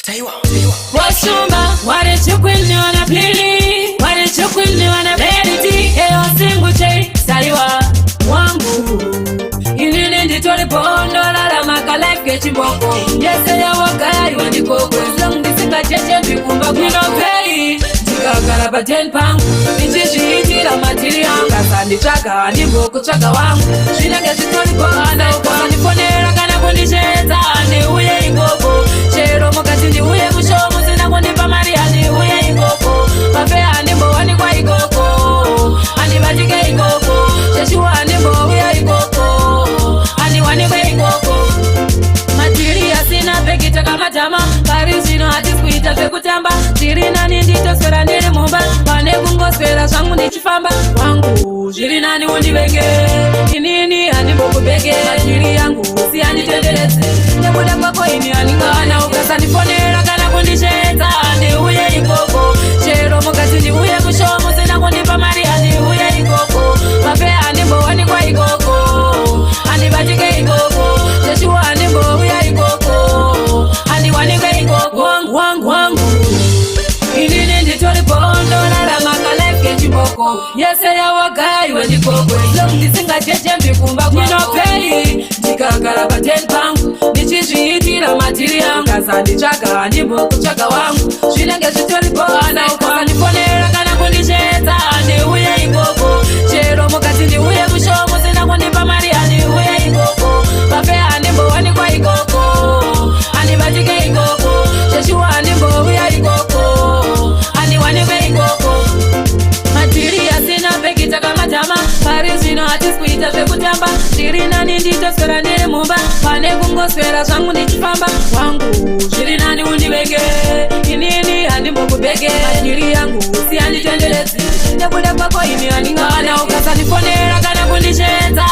Wasumba, what did you queen you wanna play? What did you queen you wanna verity? Eyo singu che, saliwa wangu Inini nditoli pondo lala makalife kechiboko Yese ya wakaya yuwandi koko Zong disika cheche mbikumba kuno pay Chikakala pa 10 pound Nichishi itila matiria Kasandi chaka, ndimboku chaka wangu Shinage chitoli pondo Kwa niponera kana kundisheta Ane uye ingoko Chero mokati ndi uye kushomu Sina kundipa mariani uye ingoko Mafe animbo wani kwa ingoko Ani majike ingoko Cheshuwa animbo uye ingoko Ani wani kwa ingoko Matiria sina pekita kama tama Parisino hati skuita pekutamba Jirina nindito swera nili mumba Wane kungo swera shangu nichifamba Wangu jirina ni undi bege Inini animbo kubege Majiri yangu si anitendeleze Nyebuda kwako ini aningana Ukasa niponera kana kundisheta Ni uye ingoko Chero mokati ni uye kushomu Sina kundipa mariani uye ingoko Mape animbo wani kwa ingoko Ani bajike ingoko Cheshuwa animbo uye ingoko Ani wani kwa ingoko Wangu Inini nditoli pondo Lala makalife kechiboko Yese ya wagai wendi koko Zong disinga cheche mbikumba kuno pay Chikakala pa 10 pound Nichishi itila matiria Kasandi chaka ndimboku chaka wangu Shinenge chitoli pondo Ukasa niponera kana kundisheta Ni uye ingoko Chero mokati ndi uye kushomu Sina kundipa mariani uye ingoko Mafe animbo wani kwa ingoko Ani bajike ingoko Cheshuwa animbo uye ingoko Ani wani kwa ingoko Matiria sina pekita kama tama Parisino hati skuita pekutamba Jirina nindito swera nili mumba Wane kungo swera shangu nichifamba Wangu jirina ni undi bege Inini andimbo kubege Majiri yangu si anditendelezi Nyebuda kwako ini aningana Ukasa niponera kana kundisheta